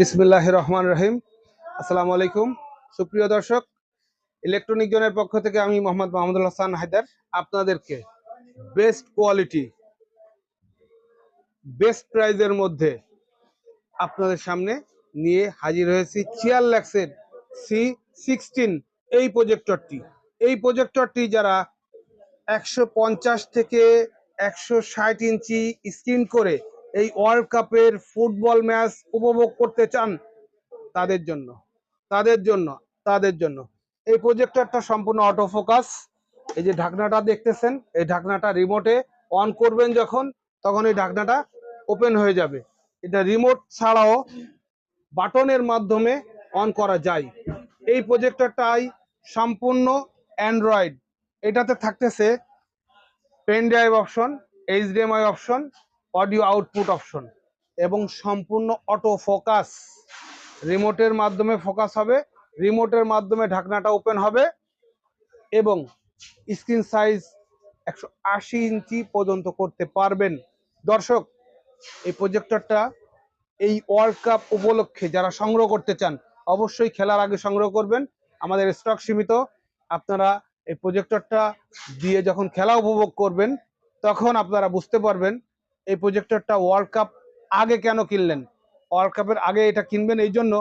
বিসমিল্লাহির রহমানির রহিম। আসসালামু আলাইকুম সুপ্রিয় দর্শক, ইলেকট্রনিক জোনের পক্ষ থেকে আমি মোহাম্মদ মাহমুদুল হাসান হায়দার আপনাদেরকে বেস্ট কোয়ালিটি বেস্ট প্রাইজের মধ্যে আপনাদের সামনে নিয়ে হাজির হয়েছি চিয়ারল্যাক্সের C16 এই প্রজেক্টরটি যারা 150 থেকে 160 ইঞ্চি স্ক্রিন করে এই ওয়ার্ল্ড কাপের ফুটবল ম্যাচ উপভোগ করতে চান তাদের জন্য তাদের জন্য তাদের জন্য এই প্রজেক্টরটা সম্পূর্ণ অটো ফোকাস। এই যে ঢাকনাটা দেখতেছেন, এই ঢাকনাটা রিমোটে অন করবেন যখন, তখন এই ঢাকনাটা ওপেন হয়ে যাবে। এটা রিমোট ছাড়াও বাটনের মাধ্যমে অন করা যায়। এই প্রজেক্টরটাই সম্পূর্ণ অ্যান্ড্রয়েড। এটাতে থাকতেছে pen drive option, HDMI option, audio output option এবং সম্পূর্ণ অটো ফোকাস। রিমোটের মাধ্যমে ফোকাস হবে, রিমোটের মাধ্যমে ঢাকনাটা ওপেন হবে এবং স্ক্রিন সাইজ 180 ইঞ্চি পর্যন্ত করতে পারবেন। দর্শক, এই প্রজেক্টরটা এই ওয়ার্ল্ড কাপ উপলক্ষে যারা সংগ্রহ করতে চান অবশ্যই খেলার আগে সংগ্রহ করবেন, আমাদের স্টক সীমিত। আপনারা এই প্রজেক্টরটা দিয়ে যখন খেলা উপভোগ করবেন তখন আপনারা বুঝতে পারবেন এই প্রজেক্টরটা ওয়ার্ল্ড কাপ আগে কেন কিনলেন। ওয়ার্ল্ড কাপের আগে এটা কিনবেন এই জন্য,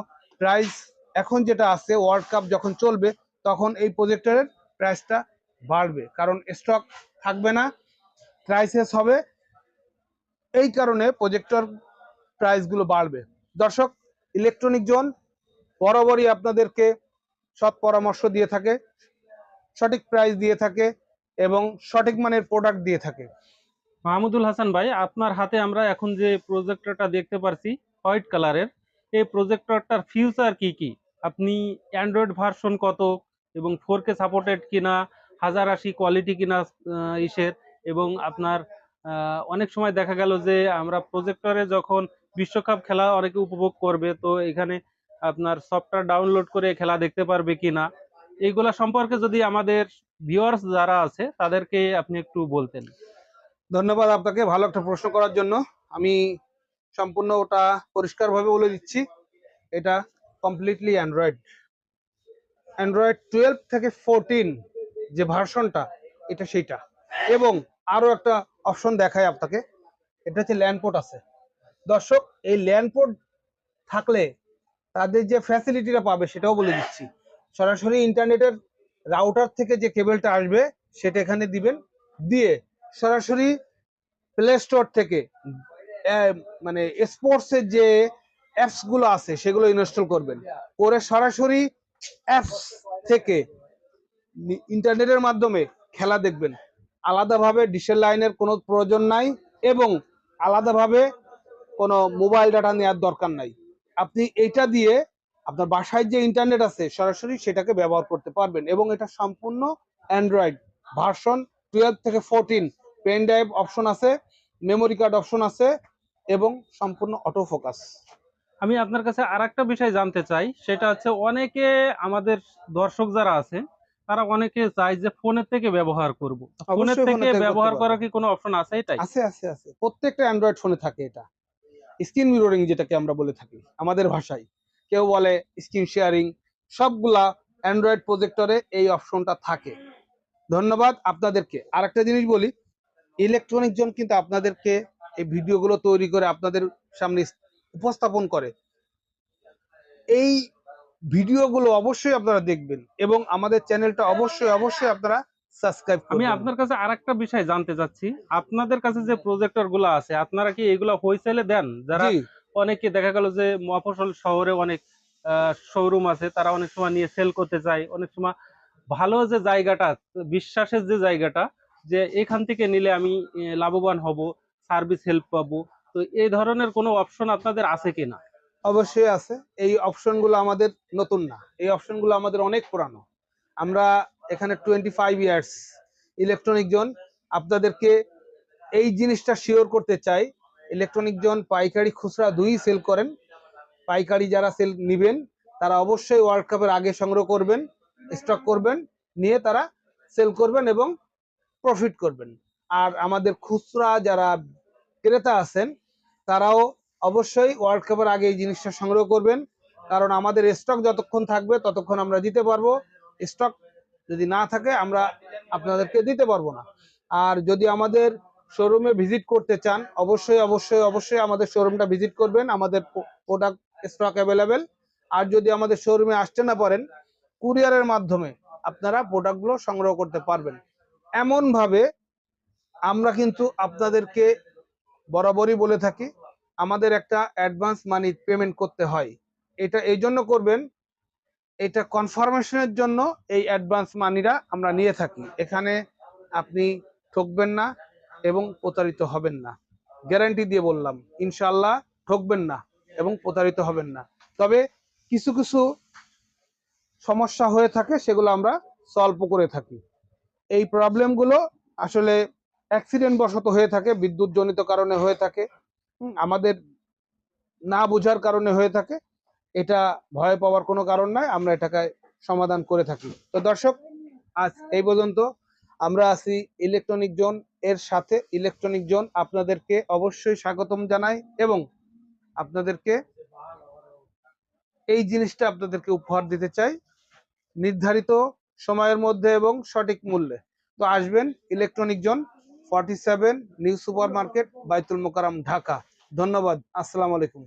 প্রাইস এখন যেটা আছে ওয়ার্ল্ড কাপ যখন চলবে তখন এই প্রজেক্টরের প্রাইসটা বাড়বে, কারণ স্টক থাকবে না, ক্রাইসিস হবে, এই কারণে প্রজেক্টর প্রাইসগুলো বাড়বে। দর্শক, ইলেকট্রনিক জোন বরাবরই আপনাদেরকে সৎ পরামর্শ দিয়ে থাকে, সঠিক প্রাইস দিয়ে থাকে এবং সঠিক মানের প্রোডাক্ট দিয়ে থাকে। মাহমুদুল হাসান ভাই, আপনার হাতে আমরা এখন যে প্রজেক্টরটা দেখতে পারছি হোয়াইট কালারের, এই প্রজেক্টরটার ফিউচার কি কি? আপনি অ্যান্ড্রয়েড ভার্সন কত এবং 4K সাপোর্টেড কিনা, 1080 কোয়ালিটি কিনা ইসের, এবং আপনার অনেক সময় দেখা গেল যে আমরা প্রজেক্টরে যখন বিশ্বকাপ খেলা অনেকে উপভোগ করবে, তো এখানে আপনার সফটওয়্যার ডাউনলোড করে খেলা দেখতে পারবে কিনা, এইগুলা সম্পর্কে যদি আমাদের ভিউয়ার্স যারা আছে তাদেরকে আপনি একটু বলতেন। ধন্যবাদ আপনাকে ভালো একটা প্রশ্ন করার জন্য। আমি সম্পূর্ণ ওটা পরিষ্কারভাবে বলে দিচ্ছি। এটা কমপ্লিটলি অ্যান্ড্রয়েড 12 থেকে 14 যে ভার্সনটা, এটা সেইটা। এবং আরো একটা অপশন দেখায় আপনাকে, এটা হচ্ছে ল্যান্ডপোর্ট আছে। দর্শক, এই ল্যান্ডপোর্ট থাকলে তাদের যে ফ্যাসিলিটিটা পাবে সেটাও বলে দিচ্ছি। সরাসরি ইন্টারনেটের রাউটার থেকে যে কেবলটা আসবে সেটা এখানে দিবেন, দিয়ে সরাসরি প্লে স্টোর থেকে মানে স্পোর্টসের যে অ্যাপস গুলো আছে সেগুলো ইনস্টল করবেন, করে সরাসরি অ্যাপস থেকে ইন্টারনেটের মাধ্যমে খেলা দেখবেন। আলাদাভাবে ডিশের লাইনের কোনো প্রয়োজন নাই এবং আলাদাভাবে কোনো মোবাইল ডাটা নেওয়ার দরকার নাই। আপনি এইটা দিয়ে আপনার বাসায় যে ইন্টারনেট আছে সরাসরি সেটাকে ব্যবহার করতে পারবেন। এবং এটা সম্পূর্ণ অ্যান্ড্রয়েড ভার্সন 12 থেকে 14, পেন ড্রাইভ অপশন আছে, মেমোরি কার্ড অপশন আছে এবং সম্পূর্ণ অটো ফোকাস। আমি আপনার কাছে আর একটা বিষয় জানতে চাই, সেটা হচ্ছে অনেকে আমাদের দর্শক যারা আছে তারা অনেকে চায় যে ফোনের থেকে ব্যবহার করব, ফোনের অবশ্যই থেকে ফোনে থেকে করতে ব্যবহার করার পারবেন। কি কোনো অপশন আছে? এটাই আছে আছে আছে, প্রত্যেকটা অ্যান্ড্রয়েড ফোনে থাকে এটা। স্ক্রিন মিররিং যেটাকে আমরা বলে থাকি আমাদের ভাষায়, কেউ বলে স্ক্রিন শেয়ারিং, সবগুলা অ্যান্ড্রয়েড প্রজেক্টরে এই অপশনটা থাকে। ধন্যবাদ আপনাদেরকে। আর একটা জিনিস বলি, ইলেকট্রনিক জোন কিন্তু আপনাদেরকে এই ভিডিওগুলো তৈরি করে আপনাদের সামনে উপস্থাপন করে। এই ভিডিওগুলো অবশ্যই আপনারা দেখবেন এবং আমাদের চ্যানেলটা অবশ্যই অবশ্যই আপনারা সাবস্ক্রাইব আমি করবেন। আপনার কাছে আর একটা বিষয় জানতে চাচ্ছি, আপনাদের কাছে যে প্রজেক্টর গুলো আছে আপনারা কি এগুলো হোলসেলে দেন? যারা জি, অনেকে দেখা গেল যে মফস্বল শহরে অনেক শোরুম আছে, তারা অনেক সময় নিয়ে সেল করতে চায়, অনেক সময় ভালো যে জায়গাটা, বিশ্বাসের যে জায়গাটা, যে এখান থেকে নিলে আমি লাভবান হব, সার্ভিস হেল্প পাবো, তো এই ধরনের কোনো অপশন আপনাদের আছে কিনা? অবশ্যই আছে। এই অপশনগুলো আমাদের নতুন না, এই অপশনগুলো আমাদের অনেক পুরানো। আমরা এখানে 25 ইয়ার্স ইলেকট্রনিক জোন। আপনাদেরকে এই জিনিসটা শিওর করতে চাই, ইলেকট্রনিক জোন পাইকারি খুচরা দুই সেল করেন। পাইকারি যারা সেল নিবেন তারা অবশ্যই ওয়ার্ল্ড কাপের আগে সংগ্রহ করবেন, স্টক করবেন, নিয়ে তারা সেল করবেন এবং প্রফিট করবেন। আর আমাদের খুচরা যারা ক্রেতা আছেন তারাও অবশ্যই ওয়ার্ল্ড কাপের আগে এই জিনিসটা সংগ্রহ করবেন, কারণ আমাদের স্টক যতক্ষণ থাকবে ততক্ষণ আমরা দিতে পারবো। স্টক যদি না থাকে আমরা আপনাদেরকে দিতে পারবো না। আর যদি আমাদের শোরুমে ভিজিট করতে চান অবশ্যই অবশ্যই অবশ্যই আমাদের শোরুমটা ভিজিট করবেন, আমাদের প্রোডাক্ট স্টক অ্যাভেলেবেল। আর যদি আমাদের শোরুমে আসতে না পারেন কুরিয়ারের মাধ্যমে আপনারা প্রোডাক্টগুলো সংগ্রহ করতে পারবেন। এমন ভাবে আমরা কিন্তু আপনাদেরকে বরাবরই বলে থাকি আমাদের একটা অ্যাডভান্স মানি পেমেন্ট করতে হয়। এটা এই জন্য করবেন, এটা কনফার্মেশনের জন্য এই অ্যাডভান্স মানিটা আমরা নিয়ে থাকি। এখানে আপনি ঠকবেন না এবং প্রতারিত হবেন না, গ্যারান্টি দিয়ে বললাম ইনশাল্লাহ ঠকবেন না এবং প্রতারিত হবেন না। তবে কিছু কিছু সমস্যা হয়ে থাকে সেগুলো আমরা সলভ করে থাকি। এই প্রবলেমগুলো আসলে অ্যাক্সিডেন্ট বশত হয়ে থাকে, বিদ্যুৎ জনিত কারণে হয়ে থাকে, আমাদের না বোঝার কারণে হয়ে থাকে। এটা ভয় পাওয়ার কোনো কারণ নাই, আমরা এটাকে সমাধান করে থাকি। তো দর্শক, আজ এই পর্যন্ত। আমরা আছি ইলেকট্রনিক জোন এর সাথে। ইলেকট্রনিক জোন আপনাদেরকে অবশ্যই স্বাগতম জানাই এবং আপনাদেরকে এই জিনিসটা আপনাদেরকে উপহার দিতে চাই নির্ধারিত সময়ের মধ্যে এবং সঠিক মূল্যে। তো আসবেন electronic zone 47 new super market, বাইতুল মোকাররম, ঢাকা। ধন্যবাদ। আসসালামু আলাইকুম।